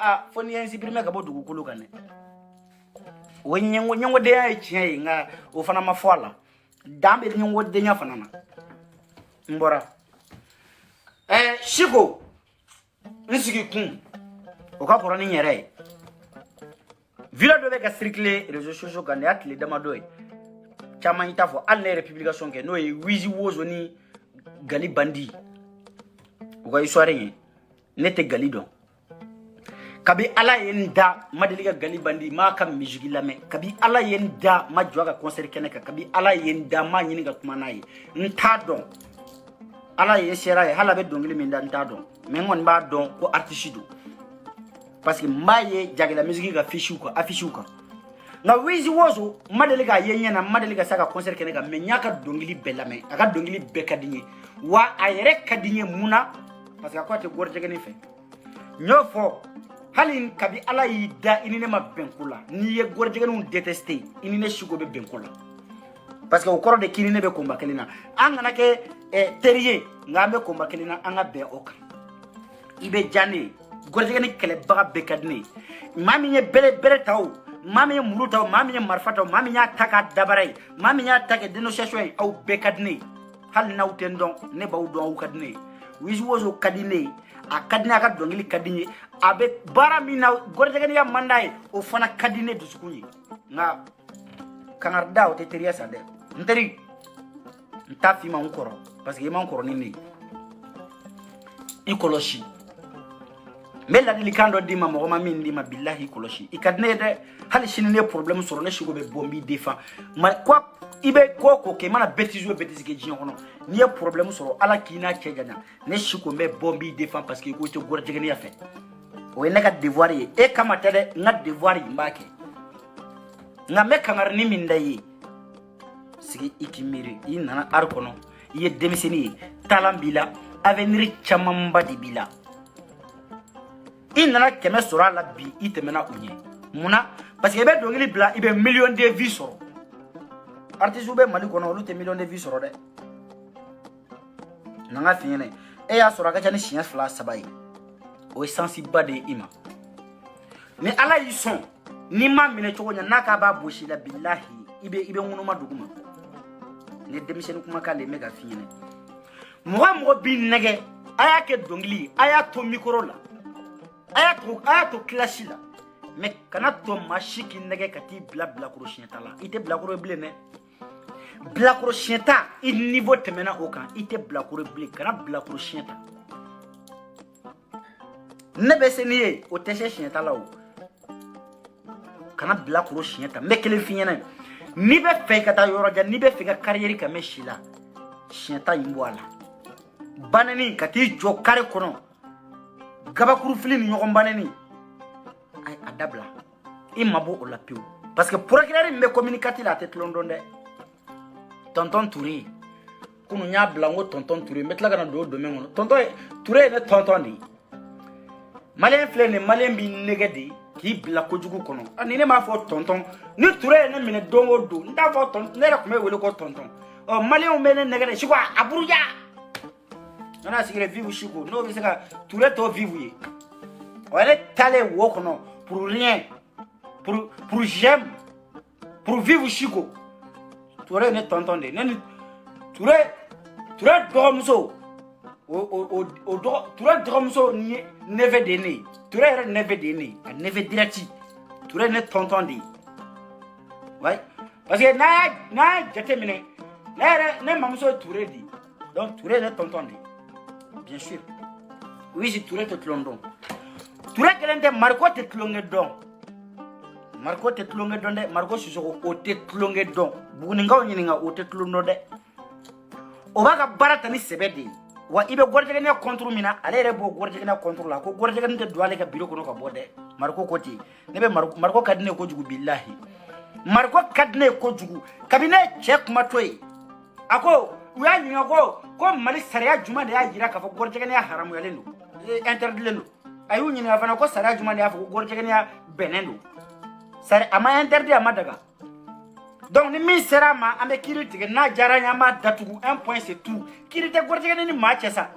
Ah, fo ni ensi prime ka bo dugukolo kan ne nyengo de ay chie nga o fana ma fola dambe nyengo de nya fana na mbora shiko nsigi kun o ka koro ni nyere villa do be ka circuler réseaux sociaux kan ya tele dama doy chama ita fo al ne publication ke no e wizi wozo ni gali bandi o ga histoire ni nete gali don kabi ala yenda madeliga gali bandi ma kam mizigi lame kabi ala yenda ma joga concert keneka kabi ala yenda ma nyini ga kuma nayi nta don ala ye sera hala be dongili minda nta don men ngon ba don ko artiste do parce que maye jagila musique ga fishuka afishuka na wizi wozo madeliga yenya na madeliga saka concert keneka men nyaka dongili belame aka dongili bekadinye wa ayere kadinye muna parce que akwate gorje gene fe nyofo halin kabi ala yida inine ma benkula ni ye gorjegenu détester inine shugo be benkula parce que au corps de kinine be komba kelina angana ke terrier ngambe komba kelina anga be oka ibe jani gorjegeni kele baga be kadne mami nye bele taw mami nye muru taw mami nye marfa taw mami nya taka dabaray mami nya taka dénonciation au be kadne hal nawtendon ne bawdo au kadne wizi wozo kadine a kadina ka dongili kadinye abe bara mina gorjegani ya mandai o fana kadine dusukunyi nga kangarda o teteria sade nteri ntafi ma nkoro parce que ma nkoro nini ikoloshi mela dilikando di ma mo ma min di ma billahi ikoloshi ikadne de hali shinine problème soro ne shigo be bombi defa ma quoi ibe koko ke mana bêtise ke jion kono ni e problème soro ala kina chegana ne shiko me bombi defa parce que ko te gorjegani ya fait o neka devoir ye e kama tede nga devoir mbake nga me kangar ni mindayi sigi ikimiri inana arkono ye demiseni talambila avenir chamamba dibila inana keme sura la bi itemena unye muna parce que be dongili bla ibe million de vues soro artiste be mali kono lu te million de vues soro de nanga fiene e ya sura ka chani chien fla sabai o sensible de ima ni ala yison ni ma mine chogonya naka ba boshi la billahi ibe ngunu maduguma ne demission kuma ka le mega fiene mo bi nege aya ke dongli aya to micro la aya to clash la me kana to mashiki nege kati bla crochet la ite bla cro blé ne bla crochet ta il niveau temena okan ite bla cro blé kana bla crochet ta nebe seniye o tese chienta la o kana bla kuro chienta me kele finyana ni be fe kata yoroja ni be fe ka carrière ka meshila chienta imboala banani kati jo kare kono gaba kuru fili ni nyoko banani ay adabla imabo o la piu parce que procureur me communiquer la tête london de tonton Touré kunu nya blango tonton Touré metla kana do domaine tonton Touré ne tonton di malien flene malien bi negedi ki bla ko jugu kono ani ne ma fo tonton ni Touré ne mine dongo do nda fo tonton ne ko me wele ko tonton o malien me ne negedi shiko aburuja na sigire vivu shiko no bi saka Touré to vivu ye o ele tale wo kono pour rien pour j'aime pour vivre shiko Touré ne tonton de ne Touré dormso o Touré dormso neve dene Touré neve dene neve direct Touré ne tonton de ouais parce que na jete mine ne mamso Touré di donc Touré ne tonton de bien sûr oui c'est Touré te London Touré kelente Marco te tlonge don Marco te tlonge don de Marco susoko o te tlonge don buguni ngaw nyini nga o te tlondo de o baga barata ni sebedi wa ibe gorjegene contre mina ale rebo gorjegene contre la ko gorjegene te doale ka biro kono ka bode Marco koti nebe Marco kadine ko jugu billahi Marco kadine ko jugu kabine check matoy ako uya nyinga ko mali sariya juma de ya jira ka fo gorjegene ya haramu ya lendo interdit lendo ayu nyinga fana ko sariya juma de ya fo gorjegene ya benendo sari ama interdit amadaga donc ni min sera ma ambe critique na jaranya ma datugu 1 point c'est tout critique gorjegene ni ma chesa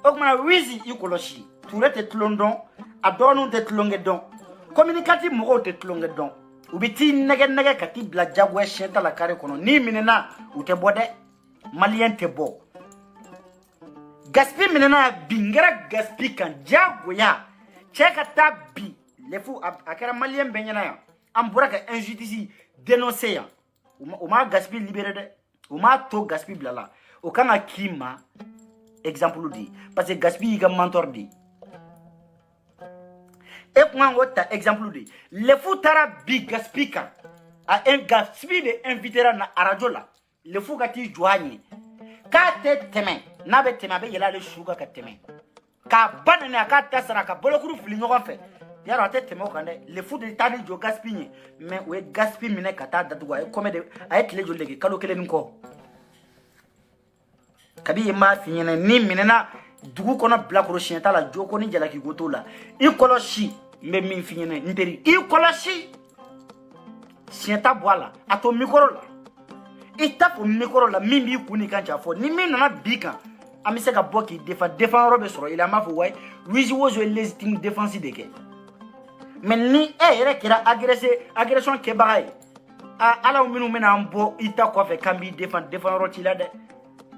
okmana wizi ikoloshi Touré te London a dɔgɔninw tɛ tulonkɛ dɔn communicatif mɔgɔw tɛ tulonkɛ dɔn u bɛ t'i nɛgɛ ka t'i bila jagoya siɲɛ ta la carré kɔnɔ n'i minɛna u tɛ bɔ dɛ maliyɛn tɛ bɔ gaspi minɛna bi n kɛra gaspi kan jagoya cɛ ka taa bi lefu a kɛra maliyɛn bɛɛ ɲɛna yan an bɔra ka injustice dénoncer yan o ma gaspi libéré dɛ o ma to gaspi bila la o kan ka k'i ma exemple di parce que gaspi y'i ka mentor di e kuma ko ta exemple di lefu tara bi gaspi kan a un gaspi de invitera na radio la lefu ka ti joanye ka te tɛmɛ n'a bɛ tɛmɛ a bɛ yɛlɛ ale su kan ka tɛmɛ k'a ba nɛnɛ a k'a ta sara ka bolokuru fili ɲɔgɔn fɛ yarɔ a tɛ tɛmɛ o kan dɛ lefu de taa ni jɔ gaspi ye mais o ye gaspi minɛ ka taa datugu a ye kɔmɛ de a ye tile joli de kɛ kalo 1 ni kɔ kabi ye m'a fi ɲɛna ni minɛna dugu kɔnɔ bilakoro siɲɛ t'a la joko ni jalaki ko t'o la i kɔlɔsi n bɛ min fi ɲɛna n teri i kɔlɔsi siɲɛ ta bɔ a la a to mikoro la i ta fɔ mikoro la min b'i kun ni kan ca fɔ ni min nana bi kan an bɛ se ka bɔ k'i défend yɔrɔ bɛ sɔrɔ i la an b'a fɔ wayi Wizi Wozo ye légitime défense de kɛ mais ni e yɛrɛ kɛra agression kɛbaga ye ala minnu bɛna an bɔ i ta kɔfɛ k'an b'i défend yɔrɔ t'i la dɛ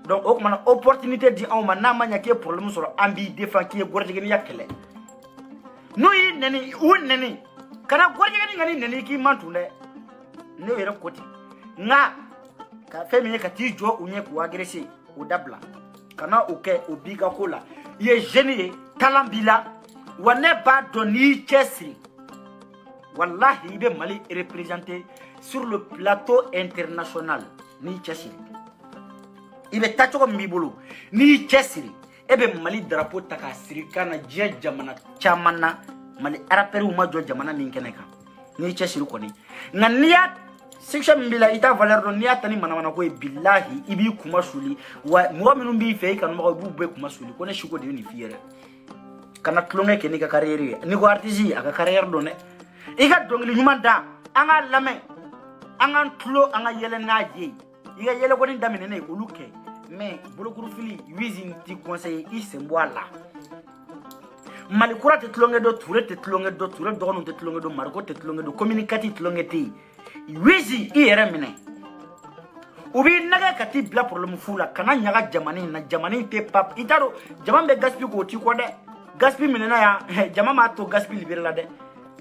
donc o kumana opportunité di anw ma n'a ma ɲɛ k'i ye problème sɔrɔ an b'i défend k'i ye gɔrɔjɛgɛniya kɛlɛ n'u y'i nɛni u nɛni kana gɔrɔjɛgɛni ka ni nɛni k'i man tun dɛ ne yɛrɛ ko ten nka ka fɛn min ye ka t'i jɔ u ɲɛ k'u agresser o dabila kana o kɛ o b'i ka ko la i ye jeune ye talent b'i la wa ne b'a dɔn n'i y'i cɛsiri wallahi i bɛ Mali représenter sur le plateau international n'i y'i cɛsiri i bɛ taa cogo min b'i bolo n'i y'i cɛsiri e bɛ Mali drapeau ta k'a siri kan na diɲɛ jamana caman na Mali rappeurs ma jɔ jamana min kɛnɛ kan n'i y'i cɛsiri kɔni nka n'i y'a section min b'i la i t'a valeur dɔn n'i y'a ta ni manamana ko ye bilahi i b'i kuma suli wa mɔgɔ minnu b'i fɛ i kanubagaw i b'u bɛɛ kuma suli ko ne siko de ye nin f'i yɛrɛ kana tulonkɛ kɛ n'i ka carrière ye n'i ko artiste a ka carrière dɔn dɛ i ka dɔnkili ɲuman da an k'a lamɛn an k'an tulo an ka yɛlɛ n'a ye i ka yɛlɛkɔni daminɛ ye olu kɛ mais bolokurufili Wizi ti conseiller i sen bɔ a la Mali kura tɛ tulonkɛ dɔn Ture tɛ tulonkɛ dɔn Ture dɔgɔninw tɛ tulonkɛ dɔn Mariko tɛ tulonkɛ dɔn communicatif tulonkɛ tɛ yen Wizi i yɛrɛ minɛ u b'i nɛgɛ ka t'i bila problème fu la kana ɲaga jamana in na jamana in tɛ pap i t'a dɔn jama bɛ gaspi k'o t'i kɔ dɛ gaspi minɛna yan jama m'a to gaspi libéré la dɛ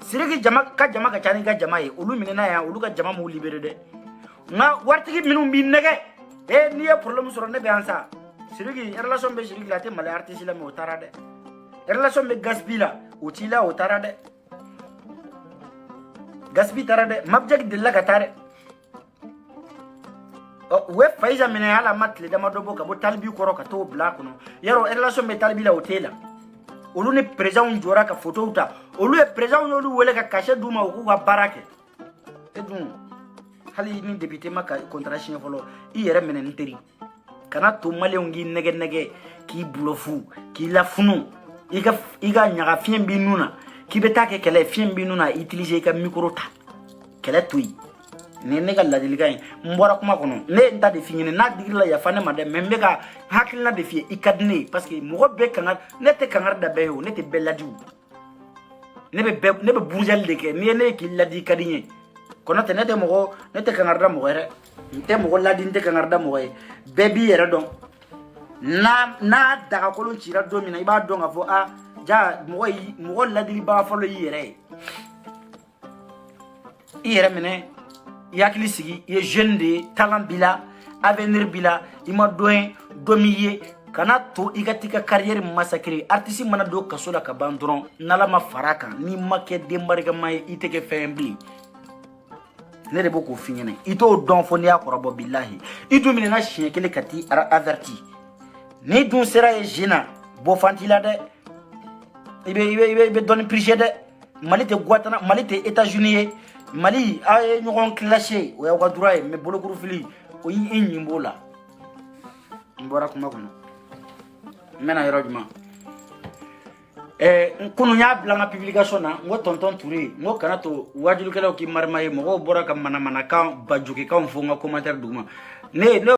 Sidiki jama ka ca ni ka jama ye olu minɛna yan olu ka jama m'u libéré dɛ nka waritigi minnu b'i nɛgɛ n'i ye problème sɔrɔ ne bɛ yan sa Sidiki relation bɛ Sidiki la a tɛ Mali artiste la mais o taara dɛ relation bɛ gaspi la o t'i la o taara dɛ gaspi taara dɛ Mabjak delila ka taa dɛ u ye Fayiza minɛ hali a ma tile damadɔ bɔ ka bɔ talibi kɔrɔ ka t'o bila a kɔnɔ yarɔ relation bɛ talibi la o t'e la olu ni présidentw jɔra ka photow ta olu ye présidentw y'olu wele ka cachet d'u ma u k'u ka baara kɛ e dun hali ni député ma contrat siɲɛ fɔlɔ i yɛrɛ minɛ n teri kana to maliyɛnw k'i nɛgɛ k'i bulofu k'i lafunu i ka ɲaga fiɲɛ b'i nun na k'i bɛ taa kɛ kɛlɛ fiɲɛ b'i nun na utiliser i ka micro ta kɛlɛ to yen ni ne ka ladilikan ye n bɔra kuma kɔnɔ ne ye n ta de f'i ɲɛna n'a digirila yafa ne ma dɛ mais n bɛ ka hakilina de f'i ye i ka di ne ye parce que mɔgɔ bɛɛ kangari ne tɛ kangari da bɛɛ ye o ne tɛ bɛɛ ladi o ne bɛ burujali de kɛ n'i ye ne ye k'i ladi i ka di n ye kɔnɔtɛ ne tɛ kangari da mɔgɔ yɛrɛ n tɛ mɔgɔ ladi n tɛ kangari da mɔgɔ ye bɛɛ b'i yɛrɛ dɔn n'a dagakolon cira don min na i b'a dɔn k'a fɔ ja mɔgɔ ladilibaga fɔlɔ y'i yɛrɛ ye i yɛrɛ minɛ i hakili sigi i ye jeune de ye talent b'i la avenir b'i la i ma dɔn ye dɔ m'i ye kana to i ka t'i ka carrière massacrer artiste mana don kaso la ka ban dɔrɔn n'ala ma fara kan n'i ma kɛ denbarikama ye i tɛ kɛ fɛn bilen ne de b'o k'o f'i ɲɛna i t'o dɔn fo n'i y'a kɔrɔbɔ bilahi i dun minɛna siɲɛ kelen ka t'i averti n'i dun sera ye jeune bɔ fan t'i la dɛ i bɛ dɔɔni piriser dɛ Mali tɛ Guantanamo Mali tɛ États-Unis ye Mali a ye ɲɔgɔn clashé o y'aw ka droit ye mais bolokurufili o y'i ɲin b'o la n bɔra kuma kɔnɔ n bɛna yɔrɔ jumɛn kunun n y'a bila n ka publication na n ko tonton Ture n ko kana to wajulikɛlaw k'i marima ye mɔgɔw bɔra ka manamanakan bajukikanw fɔ n ka commentaire duguma ne